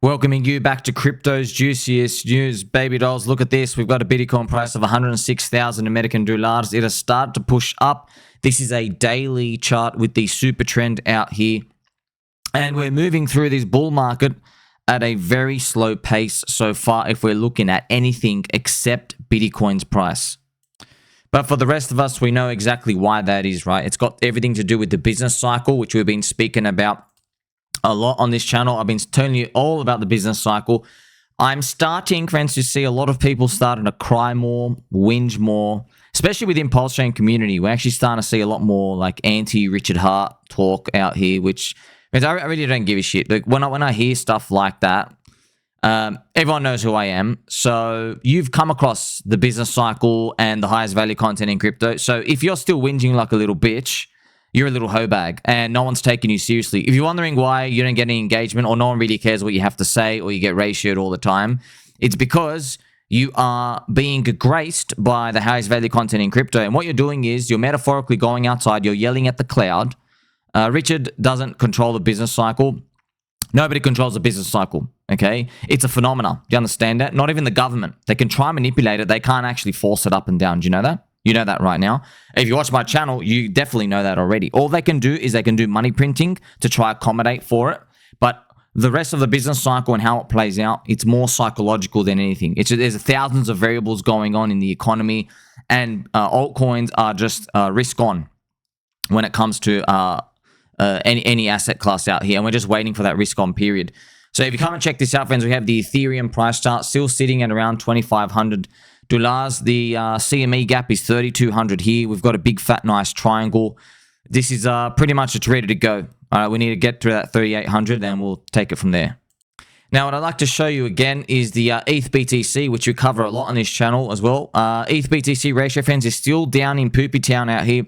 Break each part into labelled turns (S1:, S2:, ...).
S1: Welcoming you back to crypto's juiciest news, baby dolls. Look at this. We've got a Bitcoin price of 106,000 American dollars. It has started to push up. This is a daily chart with the super trend out here. And we're moving through this bull market at a very slow pace so far if we're looking at anything except Bitcoin's price. But for the rest of us, we know exactly why that is, right? It's got everything to do with the business cycle, which we've been speaking about a lot on this channel. I've been telling you all about the business cycle. I'm starting, friends, to see a lot of people starting to cry more, whinge more, especially within PulseChain community. We're actually starting to see a lot more like anti-Richard Hart talk out here, which means I really don't give a shit. Like when I hear stuff like that, everyone knows who I am. So you've come across the business cycle and the highest value content in crypto. So if you're still whinging like a little bitch, you're a little hoe bag and no one's taking you seriously. If you're wondering why you don't get any engagement or no one really cares what you have to say or you get ratioed all the time, it's because you are being graced by the highest value content in crypto. And what you're doing is you're metaphorically going outside, you're yelling at the cloud. Richard doesn't control the business cycle. Nobody controls the business cycle, okay? It's a phenomena. Do you understand that? Not even the government. They can try and manipulate it. They can't actually force it up and down. Do you know that? You know that right now. If you watch my channel, you definitely know that already. All they can do is they can do money printing to try accommodate for it. But the rest of the business cycle and how it plays out, it's more psychological than anything. There's thousands of variables going on in the economy, and altcoins are just risk on when it comes to any asset class out here. And we're just waiting for that risk on period. So if you come and check this out, friends, we have the Ethereum price chart still sitting at around $2,500. The CME gap is 3,200 here. We've got a big, fat, nice triangle. This is pretty much it's ready to go. All right, we need to get to that 3,800, and we'll take it from there. Now, what I'd like to show you again is the ETH-BTC, which we cover a lot on this channel as well. ETH-BTC ratio, friends, is still down in Poopy Town out here,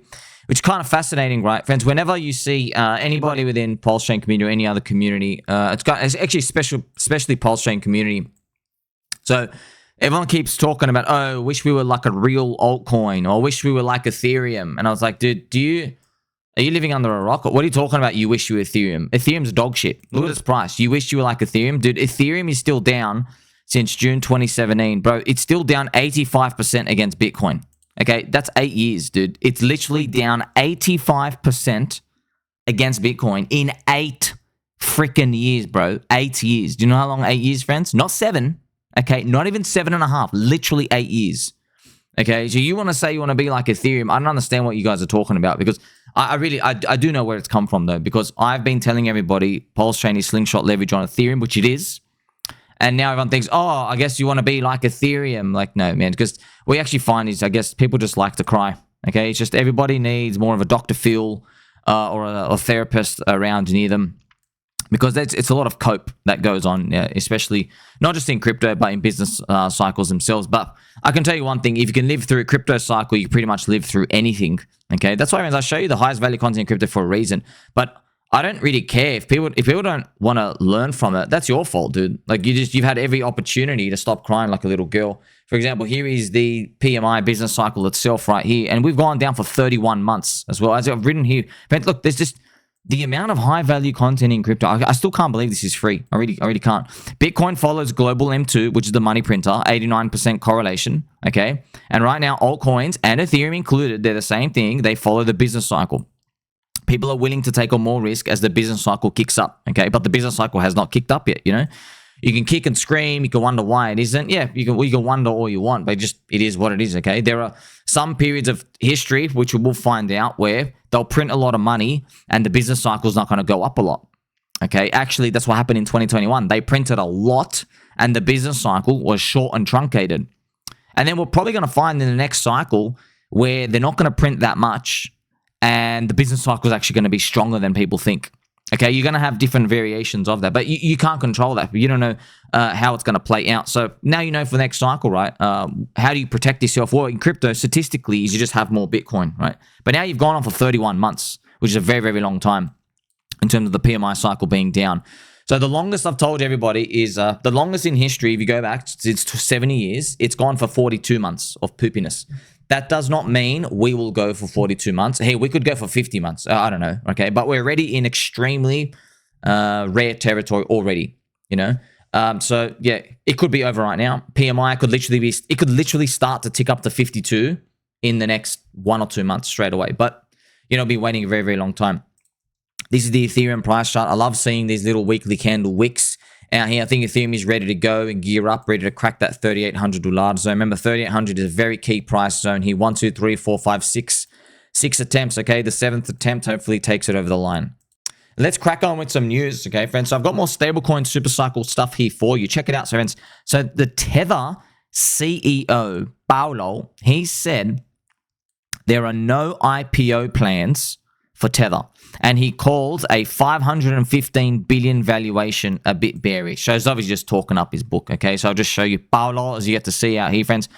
S1: which is kind of fascinating, right, friends? Whenever you see anybody within PulseChain community or any other community, it's actually especially PulseChain community. So everyone keeps talking about, oh, wish we were like a real altcoin, or wish we were like Ethereum. And I was like, dude, are you living under a rock? What are you talking about? You wish you were Ethereum. Ethereum's dog shit. Look at its price. You wish you were like Ethereum. Dude, Ethereum is still down since June 2017. Bro, it's still down 85% against Bitcoin. Okay, that's 8 years, dude. It's literally down 85% against Bitcoin in 8 freaking years, bro. 8 years. Do you know how long 8 years, friends? Not 7. Okay, not even 7.5, literally 8 years. Okay, so you want to say you want to be like Ethereum. I don't understand what you guys are talking about, because I do know where it's come from, though, because I've been telling everybody PulseChain is slingshot leverage on Ethereum, which it is. And now everyone thinks, oh, I guess you want to be like Ethereum. Like, no, man, because what we actually find is, I guess, people just like to cry. Okay, it's just everybody needs more of a Dr. Phil or a therapist around near them. Because it's a lot of cope that goes on, especially not just in crypto, but in business cycles themselves. But I can tell you one thing, if you can live through a crypto cycle, you can pretty much live through anything, okay? That's why, friends, I show you the highest value content in crypto for a reason. But I don't really care. If people don't want to learn from it, that's your fault, dude. Like, you've had every opportunity to stop crying like a little girl. For example, here is the PMI business cycle itself right here, and we've gone down for 31 months as well. As I've written here, but look, there's just the amount of high-value content in crypto. I still can't believe this is free. I really can't. Bitcoin follows global M2, which is the money printer, 89% correlation, okay? And right now, altcoins and Ethereum included, they're the same thing. They follow the business cycle. People are willing to take on more risk as the business cycle kicks up, okay? But the business cycle has not kicked up yet, you know? You can kick and scream. You can wonder why it isn't. Yeah, you can wonder all you want, but it is what it is, okay? There are some periods of history, which we will find out, where they'll print a lot of money and the business cycle is not going to go up a lot, okay? Actually, that's what happened in 2021. They printed a lot and the business cycle was short and truncated. And then we're probably going to find in the next cycle where they're not going to print that much and the business cycle is actually going to be stronger than people think. Okay, you're going to have different variations of that, but you can't control that. You don't know how it's going to play out. So now you know for the next cycle, right? How do you protect yourself? Well, in crypto, statistically, is you just have more Bitcoin, right? But now you've gone on for 31 months, which is a very, very long time in terms of the PMI cycle being down. So the longest I've told everybody is the longest in history, if you go back, it's 70 years. It's gone for 42 months of poopiness. That does not mean we will go for 42 months. Hey, we could go for 50 months. I don't know, okay? But we're already in extremely rare territory already, you know? So yeah, it could be over right now. PMI could literally start to tick up to 52 in the next 1 or 2 months straight away. But you know, be waiting a very, very long time. This is the Ethereum price chart. I love seeing these little weekly candle wicks out here. I think Ethereum is ready to go and gear up, ready to crack that $3,800 zone. Remember, 3,800 is a very key price zone here. 1, 2, 3, 4, 5, 6 attempts. Okay, the 7th attempt hopefully takes it over the line. Let's crack on with some news, okay, friends? So I've got more StableCoin SuperCycle stuff here for you. Check it out, so friends. So the Tether CEO, Paulo, he said there are no IPO plans for Tether. And he calls a 515 billion valuation a bit bearish. So he's obviously just talking up his book, okay? So I'll just show you Paulo, as you get to see out here, friends.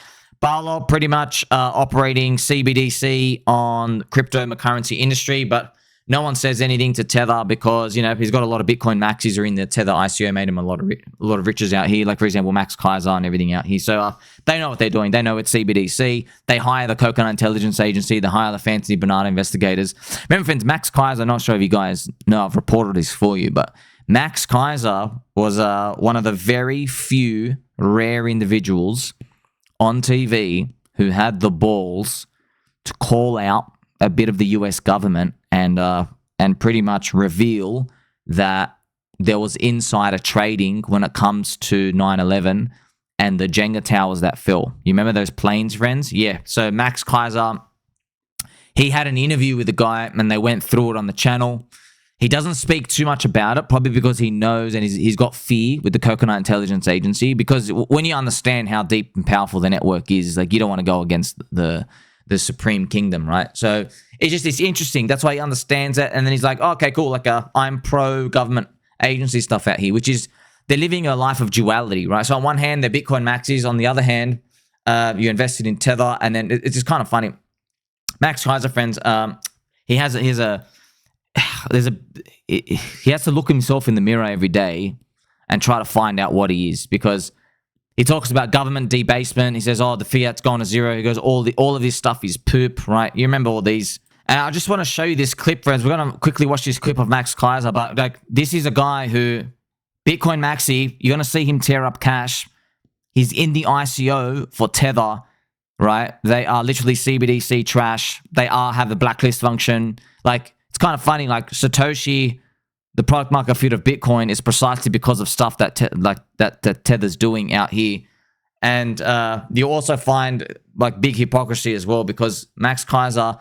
S1: Paulo pretty much operating CBDC on cryptocurrency industry, but no one says anything to Tether because, you know, he's got a lot of Bitcoin maxis are in the Tether ICO, made him a lot of riches out here. Like, for example, Max Keiser and everything out here. So they know what they're doing. They know it's CBDC. They hire the Coconut Intelligence Agency. They hire the fancy banana investigators. Remember, friends, Max Keiser, I'm not sure if you guys know, I've reported this for you, but Max Keiser was one of the very few rare individuals on TV who had the balls to call out a bit of the US government and pretty much reveal that there was insider trading when it comes to 9/11 and the Jenga towers that fell. You remember those planes, friends? Yeah. So Max Keiser, he had an interview with the guy and they went through it on the channel. He doesn't speak too much about it, probably because he knows and he's got fear with the Coconut Intelligence Agency, because when you understand how deep and powerful the network is, like, you don't want to go against the Supreme Kingdom, right? So it's interesting. That's why he understands it. And then he's like, oh, okay, cool. Like, I'm pro-government agency stuff out here, which is they're living a life of duality, right? So on one hand, they're Bitcoin maxis. On the other hand, you invested in Tether. And then it's just kind of funny. Max Keiser, friends, he has to look himself in the mirror every day and try to find out what he is, because he talks about government debasement. He says, oh, the fiat's gone to zero. He goes, all of this stuff is poop, right? You remember all these. And I just want to show you this clip, friends. We're going to quickly watch this clip of Max Keiser. But like, this is a guy who, Bitcoin Maxi, you're going to see him tear up cash. He's in the ICO for Tether, right? They are literally CBDC trash. They have the blacklist function. Like, it's kind of funny. Like, Satoshi, the product market fit of Bitcoin is precisely because of stuff that Tether's doing out here. And you also find like big hypocrisy as well, because Max Keiser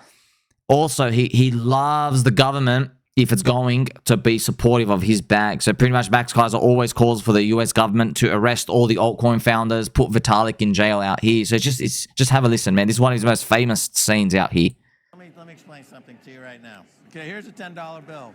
S1: also, he loves the government if it's going to be supportive of his bag. So pretty much Max Keiser always calls for the US government to arrest all the altcoin founders, put Vitalik in jail out here. So just have a listen, man. This is one of his most famous scenes out here.
S2: Let me explain something to you right now. Okay, here's a $10 bill.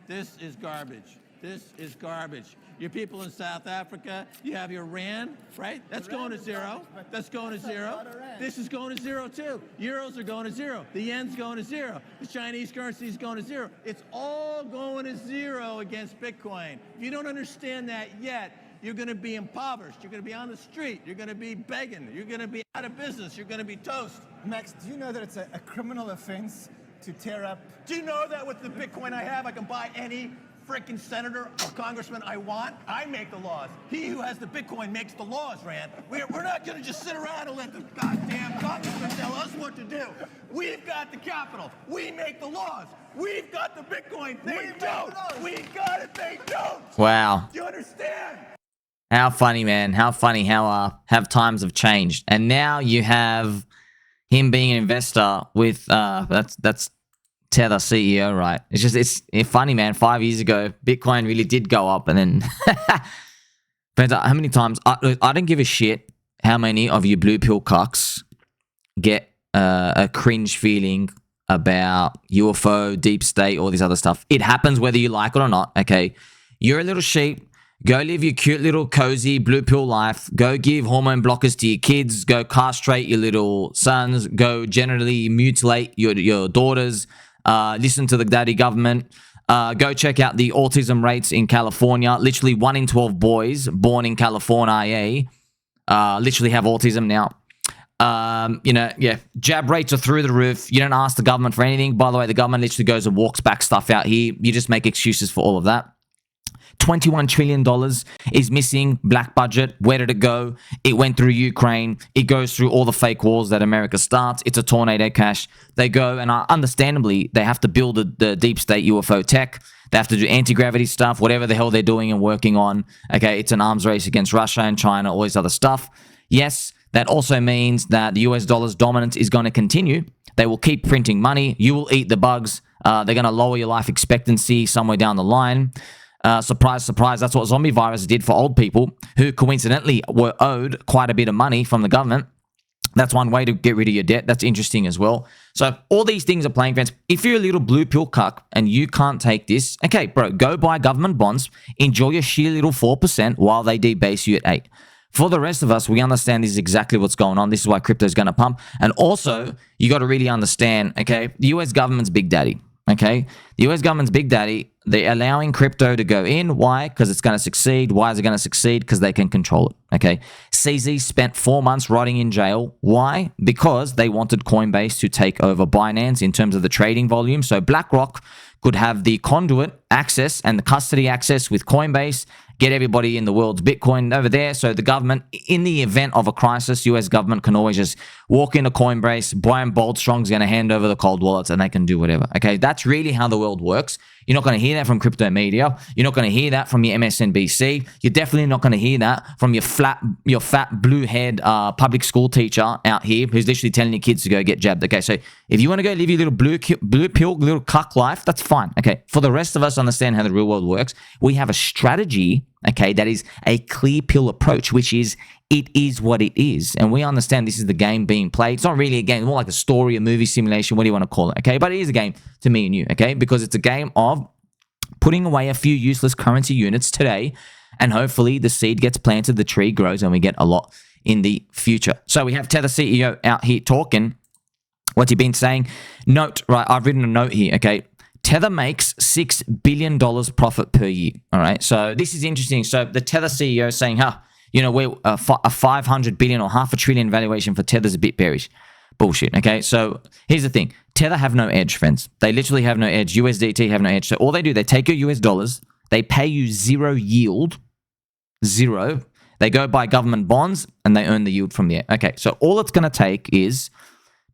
S2: This is garbage. This is garbage. Your people in South Africa, you have your rand, right? That's going to zero. That's going to zero. This is going to zero too. Euros are going to zero. The yen's going to zero. The Chinese currency is going to zero. It's all going to zero against Bitcoin. If you don't understand that yet, you're going to be impoverished. You're going to be on the street. You're going to be begging. You're going to be out of business. You're going to be toast.
S3: Max, do you know that it's a criminal offense to tear up?
S2: Do you know that with the Bitcoin I have, I can buy any freaking senator or congressman I want? I make the laws. He who has the Bitcoin makes the laws, Rand. We're not going to just sit around and let the goddamn congressman tell us what to do. We've got the capital. We make the laws. We've got the Bitcoin. They don't. We got it. They don't.
S1: Wow.
S2: Do you understand?
S1: How funny, man. How funny how times have changed. And now you have him being an investor with that's Tether CEO, right? It's funny, man. 5 years ago, Bitcoin really did go up, and then how many times I don't give a shit how many of you blue pill cucks get a cringe feeling about UFO, deep state, all this other stuff. It happens whether you like it or not. Okay, you're a little sheep. Go live your cute little cozy blue pill life. Go give hormone blockers to your kids. Go castrate your little sons. Go generally mutilate your daughters. Listen to the daddy government. Go check out the autism rates in California. Literally 1 in 12 boys born in California literally have autism now. Jab rates are through the roof. You don't ask the government for anything. By the way, the government literally goes and walks back stuff out here. You just make excuses for all of that. $21 trillion is missing. Black budget. Where did it go? It went through Ukraine. It goes through all the fake wars that America starts. It's a tornado cash. They go, and understandably, they have to build the deep state UFO tech. They have to do anti-gravity stuff, whatever the hell they're doing and working on. Okay, it's an arms race against Russia and China, all this other stuff. Yes, that also means that the US dollar's dominance is going to continue. They will keep printing money. You will eat the bugs. They're going to lower your life expectancy somewhere down the line. Surprise, surprise, that's what zombie virus did for old people who coincidentally were owed quite a bit of money from the government. That's one way to get rid of your debt. That's interesting as well. So all these things are playing, friends. If you're a little blue pill cuck and you can't take this, okay, bro, go buy government bonds. Enjoy your sheer little 4% while they debase you at 8. For the rest of us, we understand this is exactly what's going on. This is why crypto is going to pump. And also, you got to really understand, okay, the US government's big daddy, okay? The US government's big daddy. They're allowing crypto to go in. Why? Because it's going to succeed. Why is it going to succeed? Because they can control it, okay? CZ spent 4 months rotting in jail. Why? Because they wanted Coinbase to take over Binance in terms of the trading volume. So BlackRock could have the conduit access and the custody access with Coinbase, get everybody in the world's Bitcoin over there. So the government, in the event of a crisis, US government can always just walk into Coinbase, Brian Boldstrong's going to hand over the cold wallets and they can do whatever. Okay, that's really how the world works. You're not going to hear that from crypto media. You're not going to hear that from your MSNBC. You're definitely not going to hear that from your fat blue-haired public school teacher out here who's literally telling your kids to go get jabbed. Okay, so if you want to go live your little blue pill, little cuck life, that's fine. Okay, for the rest of us understand how the real world works, we have a strategy, okay, that is a clear pill approach, which is it is what it is. And we understand this is the game being played. It's not really a game, it's more like a story, a movie simulation, what do you want to call it, okay? But it is a game to me and you, okay? Because it's a game of putting away a few useless currency units today, and hopefully the seed gets planted, the tree grows, and we get a lot in the future. So we have Tether CEO out here talking. What's he been saying? Note, right, I've written a note here, okay? Tether makes $6 billion profit per year, all right? So this is interesting. So the Tether CEO is saying, you know, we're a 500 billion or half a trillion valuation for Tether's a bit bearish. Bullshit, okay? So here's the thing. Tether have no edge, friends. They literally have no edge. USDT have no edge. So all they do, they take your US dollars, they pay you zero yield, zero. They go buy government bonds and they earn the yield from there. Okay, so all it's going to take is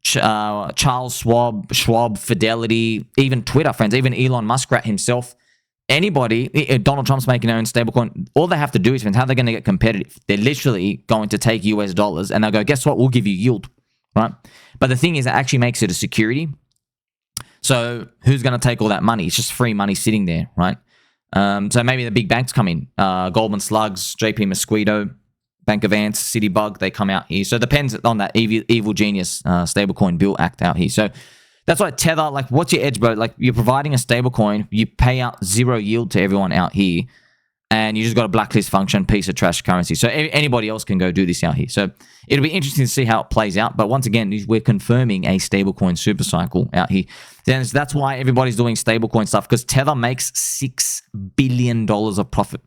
S1: Charles Schwab, Fidelity, even Twitter, friends, even Elon Musk himself, anybody, Donald Trump's making their own stablecoin. All they have to do is, friends, how they're going to get competitive. They're literally going to take US dollars and they'll go, guess what? We'll give you yield, right? But the thing is, it actually makes it a security. So who's going to take all that money? It's just free money sitting there, right? So maybe the big banks come in. Goldman Slugs, JP Mosquito, Bank of Ants, Citybug, they come out here. So it depends on that evil genius stablecoin bill act out here. So that's why Tether, like, what's your edge, bro? Like, you're providing a stablecoin, you pay out zero yield to everyone out here, and you just got a blacklist function, piece of trash currency. So anybody else can go do this out here. So it'll be interesting to see how it plays out. But once again, we're confirming a stablecoin supercycle out here. Then that's why everybody's doing stablecoin stuff, because Tether makes $6 billion of profit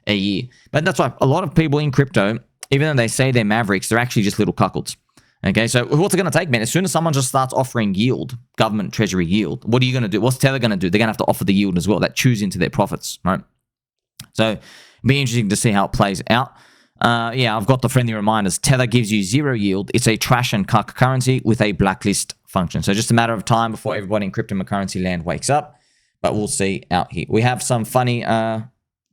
S1: a year. But that's why a lot of people in crypto, even though they say they're mavericks, they're actually just little cuckolds. Okay, so what's it going to take, man? As soon as someone just starts offering yield, government treasury yield, what are you going to do? What's Tether going to do? They're going to have to offer the yield as well. That chews into their profits, right? So it'll be interesting to see how it plays out. Yeah, I've got the friendly reminders. Tether gives you zero yield. It's a trash and cuck currency with a blacklist function. So just a matter of time before everybody in cryptocurrency land wakes up. But we'll see out here. We have some funny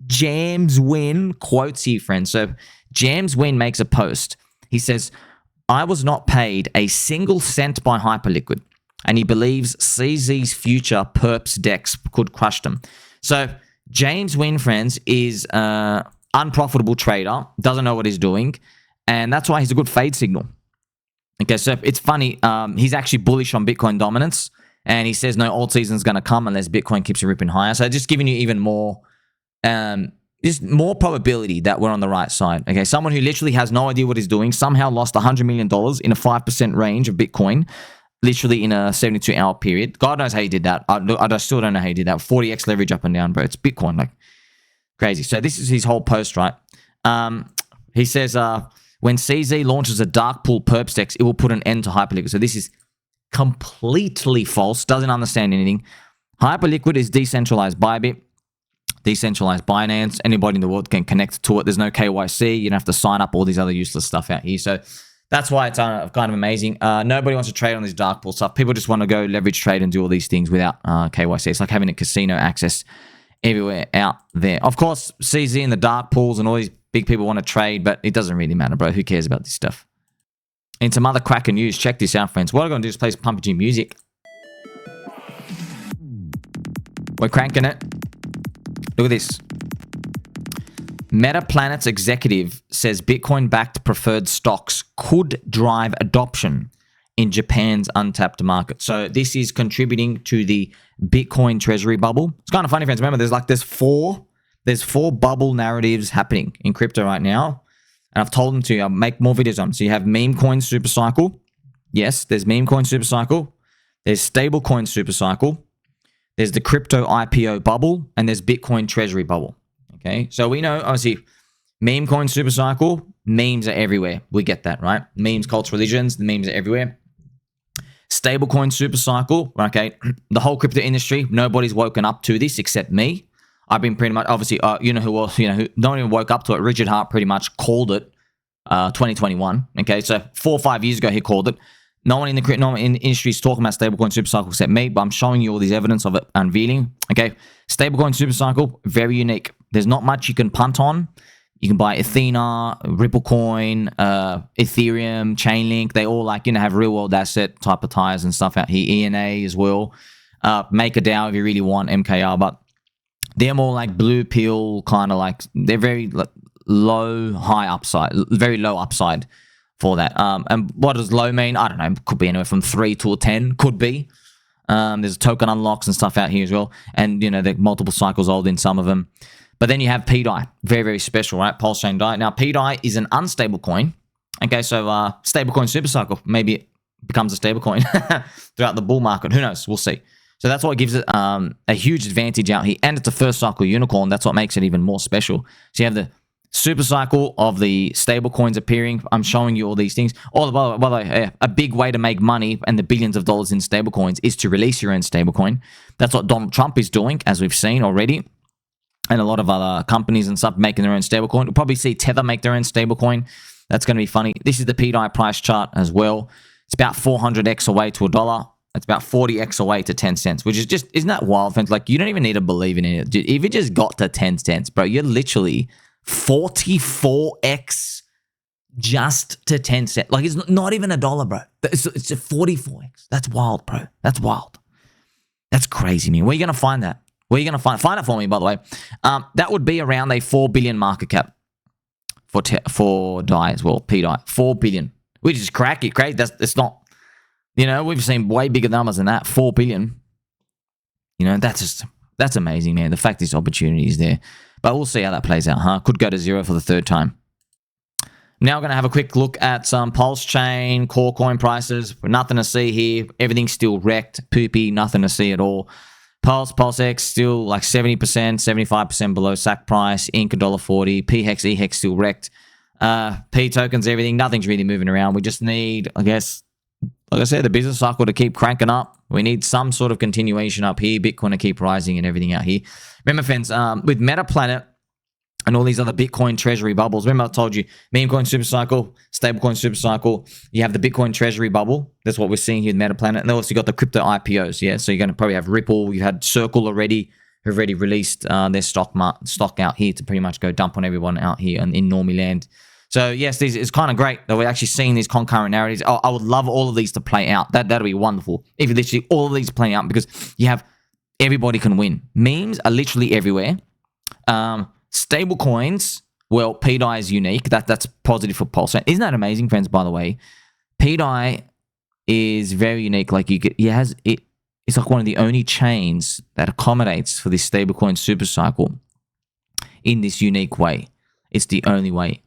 S1: James Wynn quotes here, friends. So James Wynn makes a post. He says, I was not paid a single cent by Hyperliquid, and he believes CZ's future perps decks could crush them. So James Wynn, friends, is an unprofitable trader, doesn't know what he's doing, and that's why he's a good fade signal. Okay, so it's funny. He's actually bullish on Bitcoin dominance, and he says no alt season's going to come unless Bitcoin keeps ripping higher. So just giving you even more... just more probability that we're on the right side. Okay, someone who literally has no idea what he's doing somehow lost $100 million in a 5% range of Bitcoin, literally in a 72-hour period. God knows how he did that. I still don't know how he did that. 40x leverage up and down, bro. It's Bitcoin, like crazy. So this is his whole post, right? He says, when CZ launches a dark pool perps dex, it will put an end to Hyperliquid. So this is completely false. Doesn't understand anything. Hyperliquid is decentralized Bybit. decentralized Binance. Anybody in the world can connect to it. There's no KYC. You don't have to sign up, all these other useless stuff out here. So that's why it's kind of amazing. Nobody wants to trade on this dark pool stuff. People just want to go leverage trade and do all these things without KYC. It's like having a casino access everywhere out there. Of course, CZ and the dark pools and all these big people want to trade, but it doesn't really matter, bro. Who cares about this stuff? And some other cracker news. Check this out, friends. What I'm going to do is play some pumpy music. We're cranking it. Look at this. Metaplanet's executive says Bitcoin-backed preferred stocks could drive adoption in Japan's untapped market. So this is contributing to the Bitcoin Treasury bubble. It's kind of funny, friends. Remember, there's four bubble narratives happening in crypto right now. And I've told them to I'll make more videos on them. So you have meme coin SuperCycle. Yes, there's meme coin SuperCycle. There's stablecoin SuperCycle. There's the crypto IPO bubble. And there's Bitcoin Treasury bubble. Okay, so we know, obviously, meme coin SuperCycle, memes are everywhere. We get that, right? Memes, cults, religions, the memes are everywhere. Stablecoin SuperCycle, okay, the whole crypto industry, nobody's woken up to this except me. I've been pretty much, obviously, you know who else, who no one even woke up to it. Richard Hart pretty much called it 2021. Okay, so 4 or 5 years ago, he called it. No one in the industry is talking about stablecoin SuperCycle except me, but I'm showing you all this evidence of it unveiling. Okay, stablecoin SuperCycle, very unique. There's not much you can punt on. You can buy Athena, Ripplecoin, Ethereum, Chainlink. They all have real world asset type of tires and stuff out here. ENA as well. Make a DAO if you really want MKR, but they're more like blue pill kind of they're very low, high upside, very low upside for that. And what does low mean? I don't know. Could be anywhere from 3 to 10. Could be. There's token unlocks and stuff out here as well. And, they're multiple cycles old in some of them. But then you have pDAI. Very, very special, right? PulseChain DAI. Now, pDAI is an unstable coin. Okay, so stablecoin SuperCycle. Maybe it becomes a stablecoin throughout the bull market. Who knows? We'll see. So that's what gives it a huge advantage out here. And it's a first cycle unicorn. That's what makes it even more special. So you have the super cycle of the stable coins appearing. I'm showing you all these things. By the way, a big way to make money and the billions of dollars in stable coins is to release your own stable coin. That's what Donald Trump is doing, as we've seen already. And a lot of other companies and stuff making their own stable coin. We'll probably see Tether make their own stable coin. That's going to be funny. This is the pDAI price chart as well. It's about 400x away to $1. It's about 40x away to 10 cents, which is just, isn't that wild, friends? Like, you don't even need to believe in it. If it just got to 10 cents, bro, you're literally 44x just to 10 cents. Like, it's not even $1, bro. It's a 44x. That's wild, bro. That's wild. That's crazy, man. Where are you going to find that? Where are you going to find it for me, by the way? That would be around a 4 billion market cap for DAI as well, pDAI. 4 billion, which is crazy. It's not, we've seen way bigger numbers than that. 4 billion. That's amazing, man. The fact this opportunity is there. But we'll see how that plays out, huh? Could go to 0 for the 3rd time. Now we're going to have a quick look at some PulseChain core coin prices. Nothing to see here. Everything's still wrecked. Poopy. Nothing to see at all. PulseX still like 70%, 75% below SAC price. Inc. $1.40. PHEX, EHEX still wrecked. P tokens, everything. Nothing's really moving around. We just need, I guess, like I said, the business cycle to keep cranking up. We need some sort of continuation up here. Bitcoin to keep rising and everything out here. Remember, friends, with Metaplanet and all these other Bitcoin treasury bubbles. Remember I told you, meme coin SuperCycle, stablecoin SuperCycle. You have the Bitcoin treasury bubble. That's what we're seeing here with Metaplanet. And then also you got the crypto IPOs. Yeah, so you're going to probably have Ripple. You had Circle already, who've already released their stock out here to pretty much go dump on everyone out here in normie land. So yes, it's kind of great that we're actually seeing these concurrent narratives. I would love all of these to play out. That'd be wonderful if literally all of these playing out, because you have everybody can win. Memes are literally everywhere. Stable coins, well, pDAI is unique. That's positive for Pulse. Isn't that amazing, friends? By the way, pDAI is very unique. Like it's like one of the only chains that accommodates for this stablecoin SuperCycle in this unique way. It's the only way,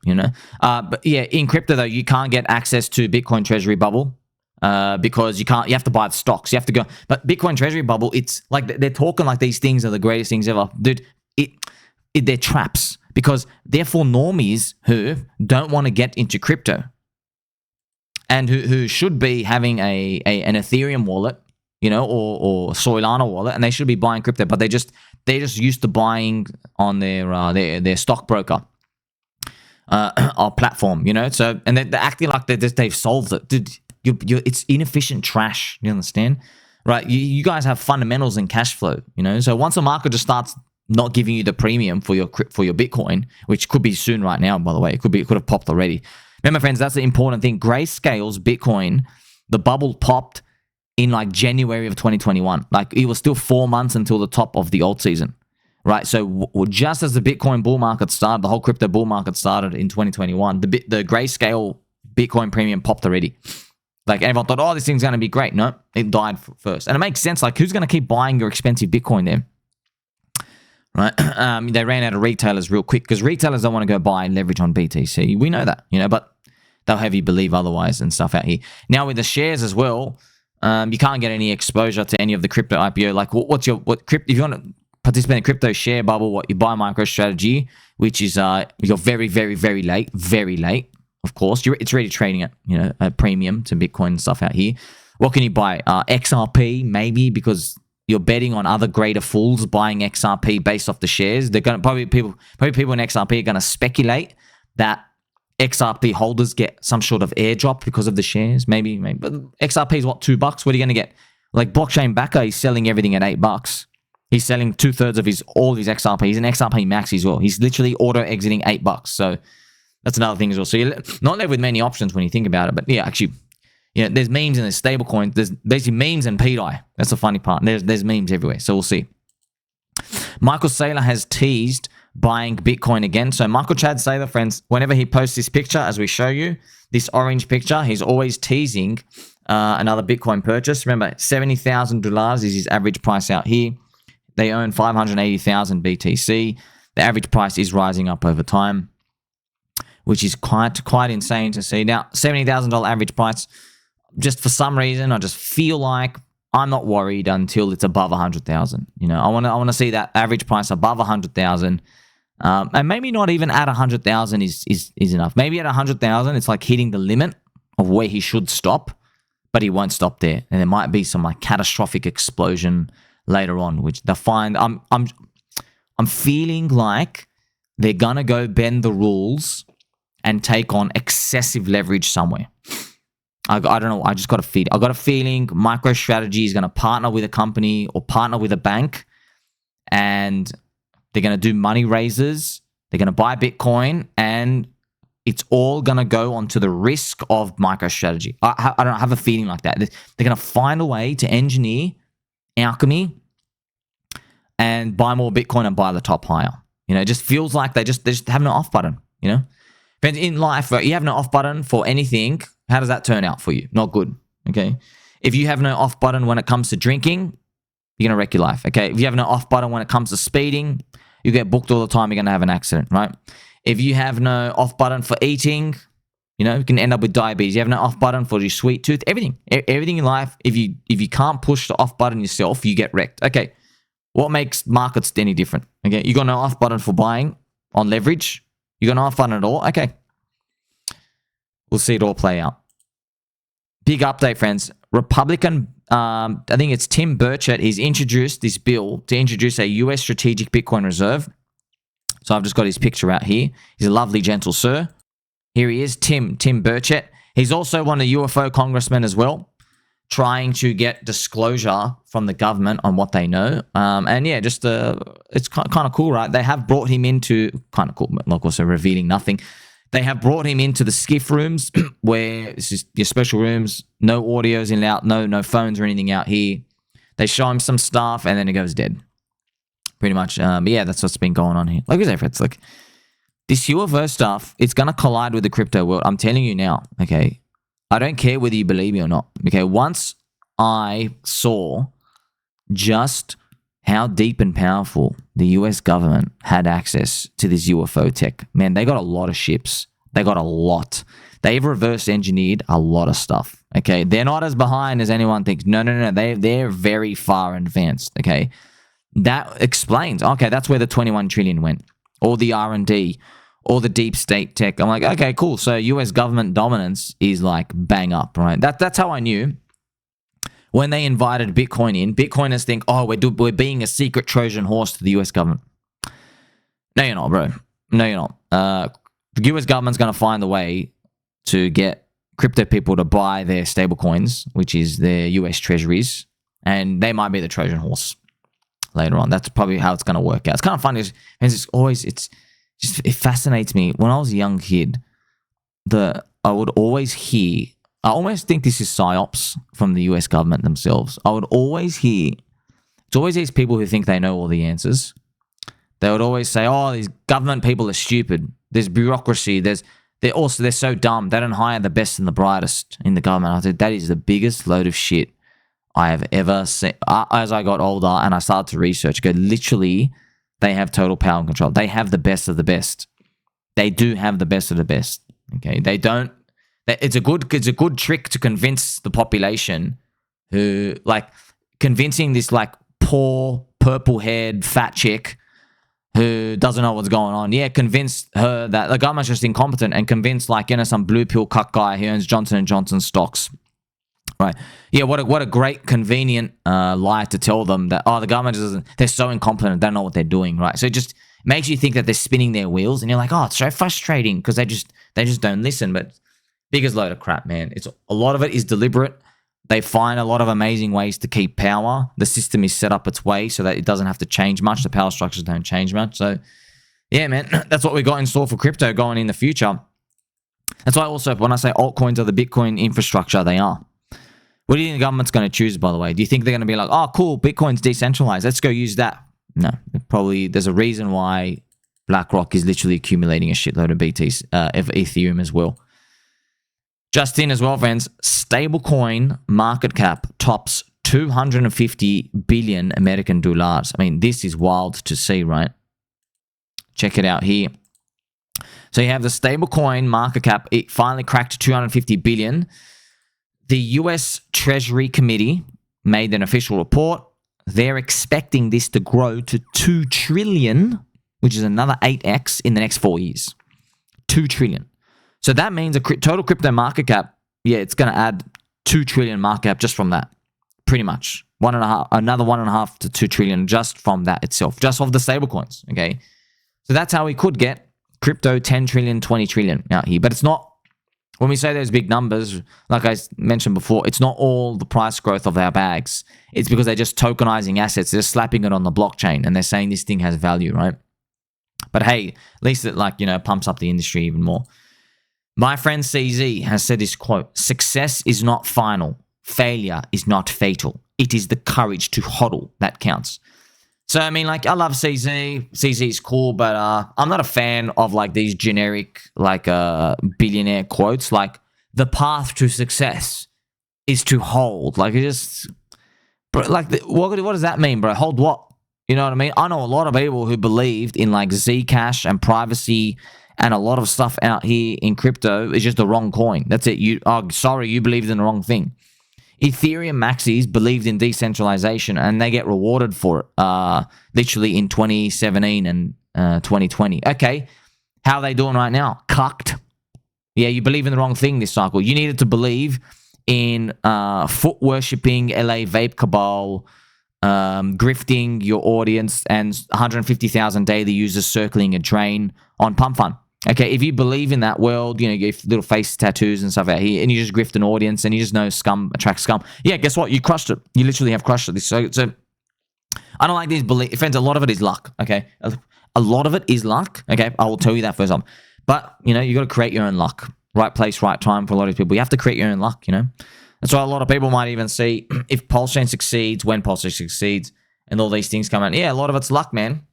S1: But yeah, in crypto though, you can't get access to Bitcoin Treasury bubble because you have to buy the stocks. You have to go. But Bitcoin Treasury bubble, it's like they're talking like these things are the greatest things ever, dude. They're traps because they're for normies who don't want to get into crypto and who should be having an Ethereum wallet, or Solana wallet, and they should be buying crypto, but they just they're just used to buying on their stockbroker or platform, you know. So, and they're acting like they've solved it. Dude, it's inefficient trash. You understand, right? You guys have fundamentals and cash flow, you know. So once the market just starts not giving you the premium for your Bitcoin, which could be soon right now, by the way, it could have popped already. Remember, friends, that's the important thing. Grayscale's Bitcoin, the bubble popped in like January of 2021. Like it was still 4 months until the top of the alt season, right? So just as the Bitcoin bull market started, the whole crypto bull market started in 2021, the Grayscale Bitcoin premium popped already. Like everyone thought, oh, this thing's going to be great. No, it died first. And it makes sense. Like who's going to keep buying your expensive Bitcoin there? Right? They ran out of retailers real quick because retailers don't want to go buy and leverage on BTC. We know that, you know, but they'll have you believe otherwise and stuff out here. Now with the shares as well, you can't get any exposure to any of the crypto IPO. Like if you want to participate in crypto share bubble, you buy MicroStrategy, which is you're very, very, very late. Of course, it's already trading at, you know, a premium to Bitcoin and stuff out here. What can you buy? XRP maybe, because you're betting on other greater fools buying XRP based off the shares. They're going to people in XRP are going to speculate that XRP holders get some sort of airdrop because of the shares. Maybe. But XRP is what, $2? What are you going to get? Like blockchain backer, he's selling everything at $8. He's selling 2/3 of all his XRP. He's an XRP Maxi as well. He's literally auto exiting $8. So that's another thing as well. So you're not left with many options when you think about it. But yeah, actually, you know, there's memes and there's stablecoins. There's basically memes and pDAI. That's the funny part. There's memes everywhere. So we'll see. Michael Saylor has teased buying Bitcoin again. So Michael Chad Saylor, friends, whenever he posts this picture, as we show you, this orange picture, he's always teasing another Bitcoin purchase. Remember, $70,000 is his average price out here. They own 580,000 BTC. The average price is rising up over time, which is quite insane to see. Now, $70,000 average price, just for some reason, I just feel like I'm not worried until it's above 100,000. You know, I want to see that average price above 100,000, and maybe not even at 100,000 is enough. Maybe at 100,000, it's like hitting the limit of where he should stop, but he won't stop there, and there might be some like catastrophic explosion later on, which they'll find. I'm feeling like they're gonna go bend the rules and take on excessive leverage somewhere. I don't know. I just got a feeling. I got a feeling MicroStrategy is going to partner with a company or partner with a bank, and they're going to do money raises. They're going to buy Bitcoin, and it's all going to go onto the risk of MicroStrategy. I don't have a feeling like that. They're going to find a way to engineer alchemy and buy more Bitcoin and buy the top higher. You know, it just feels like they just have no off button. You know, but in life, right, you have no off button for anything. How does that turn out for you? Not good, okay? If you have no off button when it comes to drinking, you're going to wreck your life, okay? If you have no off button when it comes to speeding, you get booked all the time, you're going to have an accident, right? If you have no off button for eating, you know, you can end up with diabetes. You have no off button for your sweet tooth, everything. Everything in life, if you can't push the off button yourself, you get wrecked. Okay, what makes markets any different? Okay, you got no off button for buying on leverage. You got no off button at all? Okay. We'll see it all play out. Big update, friends. Republican, I think it's Tim Burchett. He's introduced this bill to introduce a US strategic Bitcoin reserve. So I've just got his picture out here. He's a lovely, gentle sir. Here he is, Tim Burchett. He's also one of the UFO congressmen as well, trying to get disclosure from the government on what they know. And yeah, just it's kind of cool, right? They have brought him into, kind of cool, but like also revealing nothing. They have brought him into the skiff rooms where it's just your special rooms, no audios in and out, no phones or anything out here. They show him some stuff and then he goes dead. Pretty much. But yeah, that's what's been going on here. Like I said, it's like this UFO stuff, it's going to collide with the crypto world. I'm telling you now, okay? I don't care whether you believe me or not. Okay, once I saw just how deep and powerful the US government had access to this UFO tech. Man, they got a lot of ships. They got a lot. They've reverse engineered a lot of stuff. Okay, they're not as behind as anyone thinks. No. They're very far advanced. Okay, that explains. Okay, that's where the 21 trillion went. All the R&D, all the deep state tech. I'm like, okay, cool. So US government dominance is like bang up, right? That's how I knew when they invited Bitcoin in, Bitcoiners think, oh, we're being a secret Trojan horse to the US government. No, you're not, bro. No, you're not. The US government's going to find a way to get crypto people to buy their stablecoins, which is their US treasuries, and they might be the Trojan horse later on. That's probably how it's going to work out. It's kind of funny. It fascinates me. When I was a young kid, I would always hear, I almost think this is psyops from the US government themselves. I would always hear, it's always these people who think they know all the answers. They would always say, oh, these government people are stupid. There's bureaucracy. They're so dumb. They don't hire the best and the brightest in the government. I said, that is the biggest load of shit I have ever seen. As I got older and I started to research, literally, they have total power and control. They have the best of the best. They do have the best of the best. Okay, they don't. It's a good trick to convince the population, who like convincing this like poor purple-haired fat chick who doesn't know what's going on. Yeah, convince her that the government's just incompetent, and convince like some blue pill cuck guy who owns Johnson & Johnson stocks. Right. Yeah, what a great convenient lie to tell them that, oh, the government doesn't, they're so incompetent, they don't know what they're doing, right? So it just makes you think that they're spinning their wheels, and you're like, oh, it's so frustrating because they just don't listen. But biggest load of crap, man. It's a lot of it is deliberate. They find a lot of amazing ways to keep power. The system is set up its way so that it doesn't have to change much. The power structures don't change much. So yeah, man, that's what we got in store for crypto going in the future. That's why also when I say altcoins are the Bitcoin infrastructure, they are. What do you think the government's going to choose, by the way? Do you think they're going to be like, oh, cool, Bitcoin's decentralized, let's go use that? No, probably there's a reason why BlackRock is literally accumulating a shitload of BTC, of Ethereum as well. Just in as well, friends, stablecoin market cap tops 250 billion American dollars. I mean, this is wild to see, right? Check it out here. So you have the stablecoin market cap. It finally cracked 250 billion. The US Treasury Committee made an official report. They're expecting this to grow to 2 trillion, which is another 8x in the next 4 years. 2 trillion. So that means a total crypto market cap, yeah, it's going to add 2 trillion market cap just from that. Pretty much. Another 1.5 to 2 trillion just from that itself. Just of the stablecoins, okay? So that's how we could get crypto 10 trillion, 20 trillion out here. But it's not, when we say those big numbers, like I mentioned before, it's not all the price growth of our bags. It's because they're just tokenizing assets. They're slapping it on the blockchain and they're saying this thing has value, right? But hey, at least it pumps up the industry even more. My friend CZ has said this quote, "Success is not final. Failure is not fatal. It is the courage to hodl that counts." So, I mean, I love CZ. CZ is cool, but I'm not a fan of, these generic, billionaire quotes. The path to success is to hold. What does that mean, bro? Hold what? You know what I mean? I know a lot of people who believed in, Zcash and privacy and a lot of stuff out here in crypto is just the wrong coin. That's it. You believed in the wrong thing. Ethereum Maxis believed in decentralization and they get rewarded for it literally in 2017 and 2020. Okay, how are they doing right now? Cucked. Yeah, you believe in the wrong thing this cycle. You needed to believe in foot worshipping LA vape cabal, grifting your audience, and 150,000 daily users circling a drain on Pump Fun. Okay, if you believe in that world, you get little face tattoos and stuff out here, and you just grift an audience, and you just know scum attracts scum. Yeah, guess what? You crushed it. You literally have crushed it. So I don't like these beliefs. Friends, a lot of it is luck, okay? A lot of it is luck, okay? I will tell you that first time. But, you got to create your own luck. Right place, right time for a lot of people. You have to create your own luck, That's why a lot of people might even see if PulseChain succeeds, when PulseChain succeeds, and all these things come out. Yeah, a lot of it's luck, man.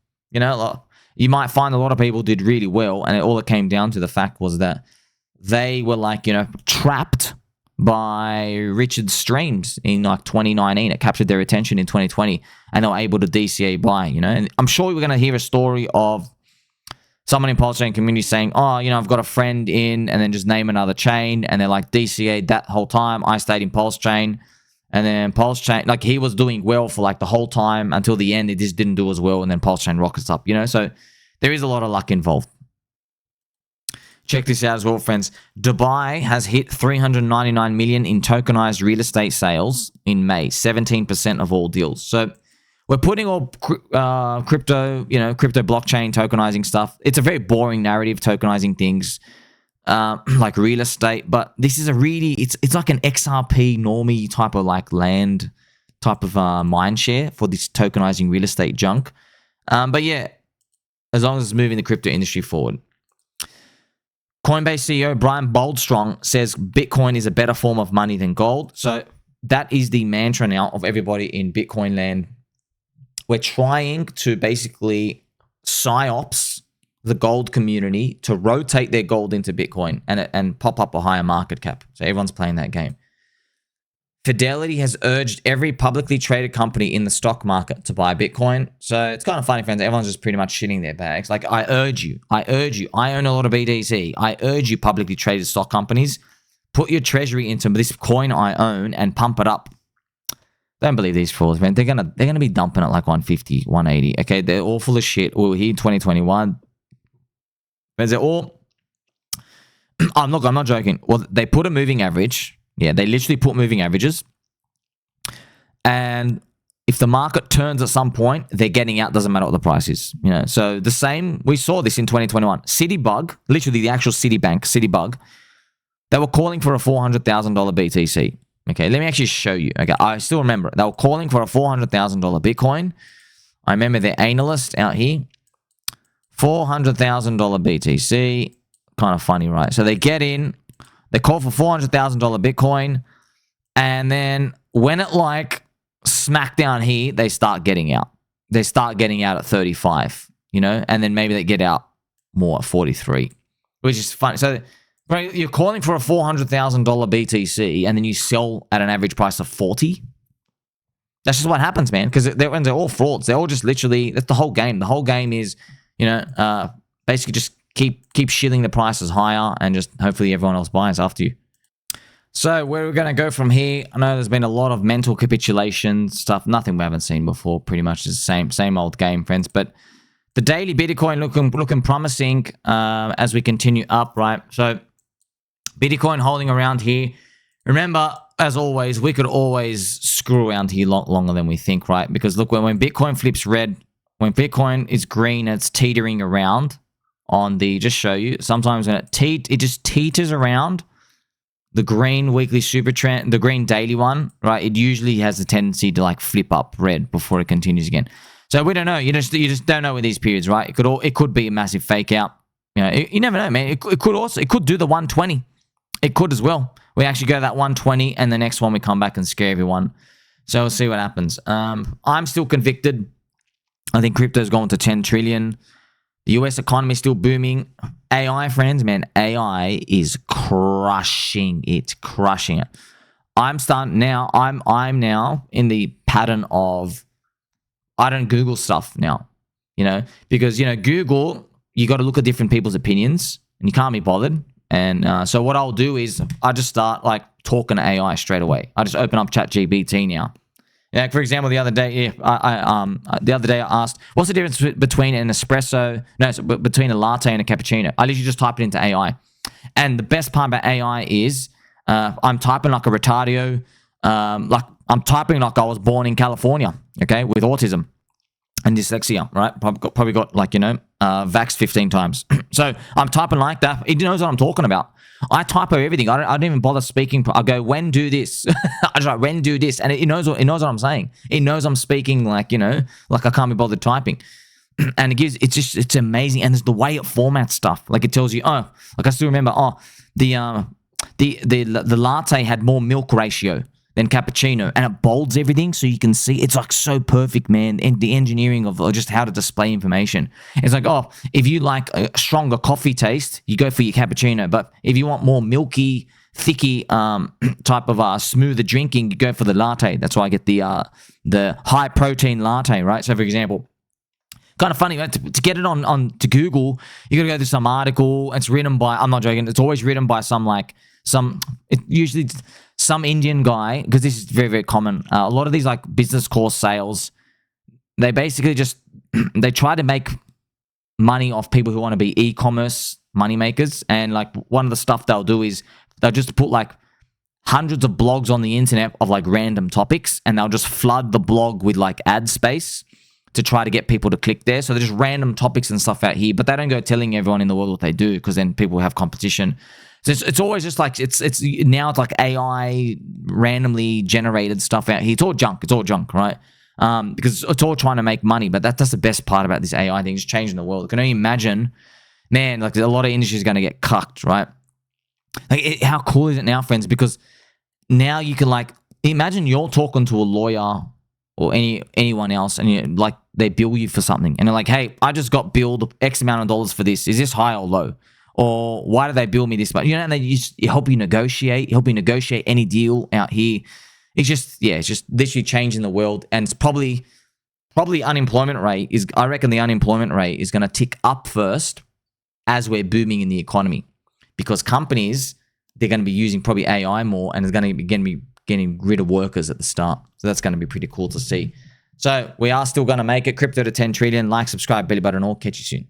S1: You might find a lot of people did really well, and all it came down to the fact was that they were trapped by Richard's streams in 2019. It captured their attention in 2020, and they were able to DCA buy, And I'm sure we're going to hear a story of someone in PulseChain community saying, oh, I've got a friend in, and then just name another chain, and they're DCA'd that whole time. I stayed in PulseChain. And then PulseChain, he was doing well for the whole time until the end. It just didn't do as well. And then PulseChain rockets up, So there is a lot of luck involved. check this out as well, friends. Dubai has hit 399 million in tokenized real estate sales in May, 17% of all deals. So we're putting all crypto, crypto blockchain tokenizing stuff. It's a very boring narrative, tokenizing things like real estate, but this is a really, it's like an XRP normie type of like land type of mind share for this tokenizing real estate junk. But yeah, as long as it's moving the crypto industry forward. Coinbase CEO Brian Boldstrong says Bitcoin is a better form of money than gold. So that is the mantra now of everybody in Bitcoin land. We're trying to basically psyops the gold community to rotate their gold into Bitcoin and pop up a higher market cap. So everyone's playing that game. Fidelity has urged every publicly traded company in the stock market to buy Bitcoin. So it's kind of funny, friends. Everyone's just pretty much shitting their bags. Like, I urge you. I own a lot of BTC. I urge you, publicly traded stock companies, put your treasury into this coin I own and pump it up. Don't believe these frauds, man. They're gonna be dumping at like 150, 180. Okay, they're all full of shit. We're here in 2021. Friends, they're all. I'm not joking. Well, they put a moving average. Yeah, they literally put moving averages. And if the market turns at some point, they're getting out. Doesn't matter what the price is. So the same, we saw this in 2021. Citibug, literally the actual Citibank, Citibug, they were calling for a $400,000 BTC. Okay, let me actually show you. Okay, I still remember it. They were calling for a $400,000 Bitcoin. I remember their analyst out here. $400,000 BTC. Kind of funny, right? So they get in. They call for $400,000 Bitcoin, and then when it like smack down here, they start getting out. They start getting out at 35, and then maybe they get out more at 43, which is funny. So right, you're calling for a $400,000 BTC, and then you sell at an average price of 40. That's just what happens, man, because they're all frauds. They're all just literally, that's the whole game. The whole game is, basically just keep shilling the prices higher and just hopefully everyone else buys after you. So where we're going to go from here, I know there's been a lot of mental capitulation stuff, nothing we haven't seen before, pretty much the same old game, friends. But the daily Bitcoin looking promising as we continue up, right? So Bitcoin holding around here. Remember, as always, we could always screw around here a lot longer than we think, right? Because look, when Bitcoin flips red, when Bitcoin is green, it's teetering around on the, just show you, sometimes when it just teeters around the green weekly super trend, the green daily one, right? It usually has a tendency to like flip up red before it continues again. So we don't know. You just don't know with these periods, right? It could be a massive fake out. You never know, man. It could do the 120. It could as well. We actually go to that 120, and the next one we come back and scare everyone. So we'll see what happens. I'm still convicted. I think crypto's going to 10 trillion. The US economy is still booming. AI, friends, man, AI is crushing it. I'm now in the pattern of I don't Google stuff now, because Google, you got to look at different people's opinions, and you can't be bothered. And so what I'll do is I just start like talking to AI straight away. I just open up ChatGPT now. Like, for example, the other day, I asked, what's the difference between an espresso, between a latte and a cappuccino? I literally just type it into AI. And the best part about AI is I'm typing like a retardio, like I'm typing like I was born in California, okay, with autism and dyslexia, right? Probably got like, vaxxed 15 times. So I'm typing like that. It knows what I'm talking about. I typo everything. I don't even bother speaking. I go, when do this? I just like, when do this? And it knows what I'm saying. It knows I'm speaking like, like I can't be bothered typing. And it's amazing. And it's the way it formats stuff. Like it tells you, like I still remember, the latte had more milk ratio than cappuccino, and it bolds everything so you can see. It's like so perfect, man. And the engineering of just how to display information. It's like, if you like a stronger coffee taste, you go for your cappuccino. But if you want more milky, thicky type of smoother drinking, you go for the latte. That's why I get the high protein latte, right? So for example, kind of funny, right? To get it on to Google, you got to go to some article. It's written by, I'm not joking, it's always written by usually some Indian guy, because this is very, very common. A lot of these like business course sales, they basically just, they try to make money off people who want to be e-commerce money makers. And like one of the stuff they'll do is they'll just put like hundreds of blogs on the internet of like random topics, and they'll just flood the blog with like ad space to try to get people to click there. So there's just random topics and stuff out here, but they don't go telling everyone in the world what they do, because then people have competition. So it's always just like it's like AI randomly generated stuff out here. It's all junk, right? Because it's all trying to make money. But that's the best part about this AI thing. It's changing the world. I can only imagine, man, like a lot of industries going to get cucked, right? Like how cool is it now, friends? Because now you can like imagine you're talking to a lawyer or anyone else, and like they bill you for something, and they're like, "Hey, I just got billed X amount of dollars for this. Is this high or low? Or why do they bill me this much?" You know, and they just help you negotiate any deal out here. It's just literally changing the world, and it's probably unemployment rate is. I reckon the unemployment rate is going to tick up first as we're booming in the economy, because companies, they're going to be using probably AI more, and it's going to be getting rid of workers at the start. So that's going to be pretty cool to see. So we are still going to make it. Crypto to 10 trillion. Like, subscribe, belly button, all. Catch you soon.